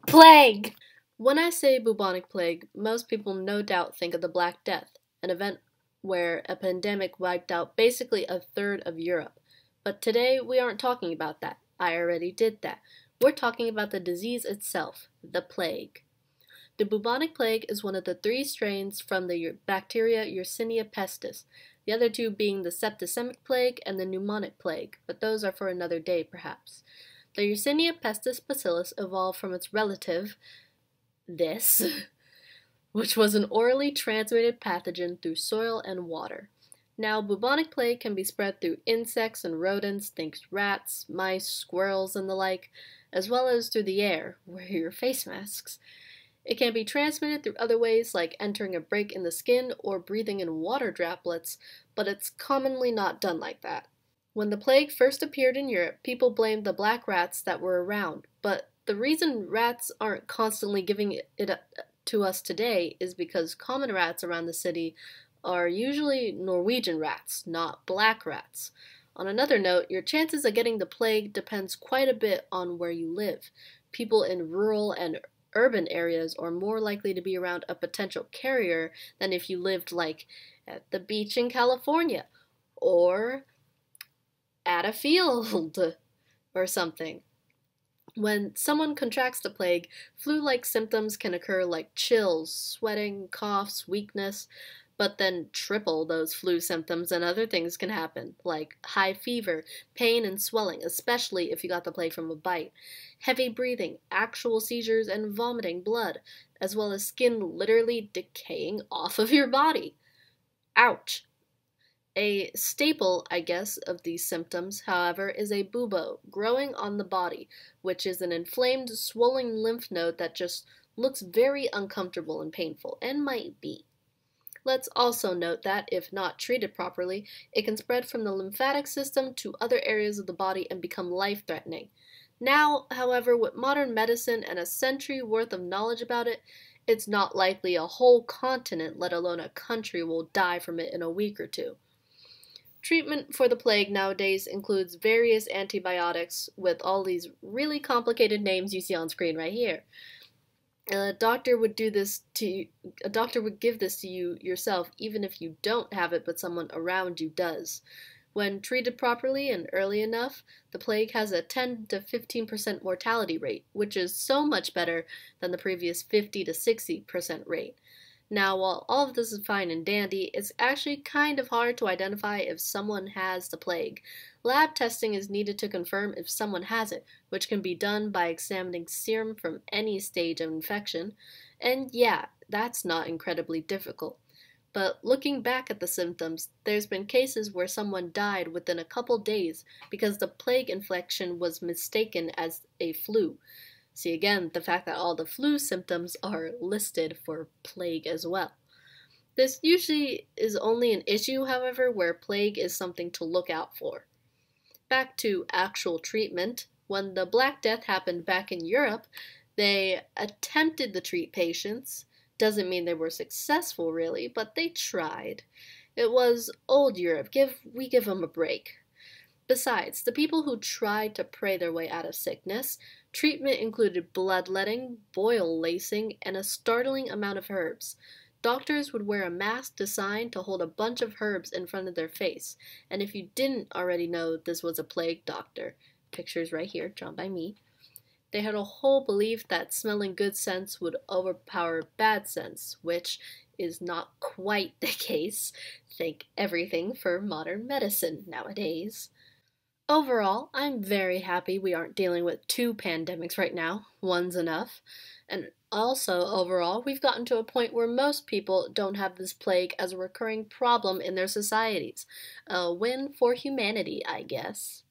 Plague! When I say bubonic plague, most people no doubt think of the Black Death, an event where a pandemic wiped out basically a third of Europe. But today we aren't talking about that. I already did that. We're talking about the disease itself, the plague. The bubonic plague is one of the three strains from the bacteria Yersinia pestis, the other two being the septicemic plague and the pneumonic plague, but those are for another day perhaps. The Yersinia pestis bacillus evolved from its relative, this, which was an orally transmitted pathogen through soil and water. Now, bubonic plague can be spread through insects and rodents, think rats, mice, squirrels, and the like, as well as through the air, wear your face masks. It can be transmitted through other ways like entering a break in the skin or breathing in water droplets, but it's commonly not done like that. When the plague first appeared in Europe, people blamed the black rats that were around, but the reason rats aren't constantly giving it up to us today is because common rats around the city are usually Norwegian rats, not black rats. On another note, your chances of getting the plague depends quite a bit on where you live. People in rural and urban areas are more likely to be around a potential carrier than if you lived, like, at the beach in California, or at a field, or something. When someone contracts the plague, flu-like symptoms can occur like chills, sweating, coughs, weakness, but then triple those flu symptoms and other things can happen, like high fever, pain and swelling, especially if you got the plague from a bite, heavy breathing, actual seizures, and vomiting blood, as well as skin literally decaying off of your body. Ouch! A staple, I guess, of these symptoms, however, is a bubo growing on the body, which is an inflamed, swollen lymph node that just looks very uncomfortable and painful, and might be. Let's also note that, if not treated properly, it can spread from the lymphatic system to other areas of the body and become life-threatening. Now, however, with modern medicine and a century worth of knowledge about it, it's not likely a whole continent, let alone a country, will die from it in a week or two. Treatment for the plague nowadays includes various antibiotics with all these really complicated names you see on screen right here. A doctor would give this to you yourself even if you don't have it but someone around you does. When treated properly and early enough, the plague has a 10 to 15% mortality rate, which is so much better than the previous 50 to 60% rate. Now, while all of this is fine and dandy, it's actually kind of hard to identify if someone has the plague. Lab testing is needed to confirm if someone has it, which can be done by examining serum from any stage of infection. And yeah, that's not incredibly difficult. But looking back at the symptoms, there's been cases where someone died within a couple days because the plague infection was mistaken as a flu. See again, the fact that all the flu symptoms are listed for plague as well. This usually is only an issue, however, where plague is something to look out for. Back to actual treatment. When the Black Death happened back in Europe, they attempted to treat patients. Doesn't mean they were successful, really, but they tried. It was old Europe. We give them a break. Besides, the people who tried to pray their way out of sickness, treatment included bloodletting, boil lacing, and a startling amount of herbs. Doctors would wear a mask designed to hold a bunch of herbs in front of their face, and if you didn't already know this was a plague doctor, pictures right here, drawn by me, they had a whole belief that smelling good scents would overpower bad scents, which is not quite the case. Thank everything for modern medicine nowadays. Overall, I'm very happy we aren't dealing with two pandemics right now. One's enough. And also, overall, we've gotten to a point where most people don't have this plague as a recurring problem in their societies. A win for humanity, I guess.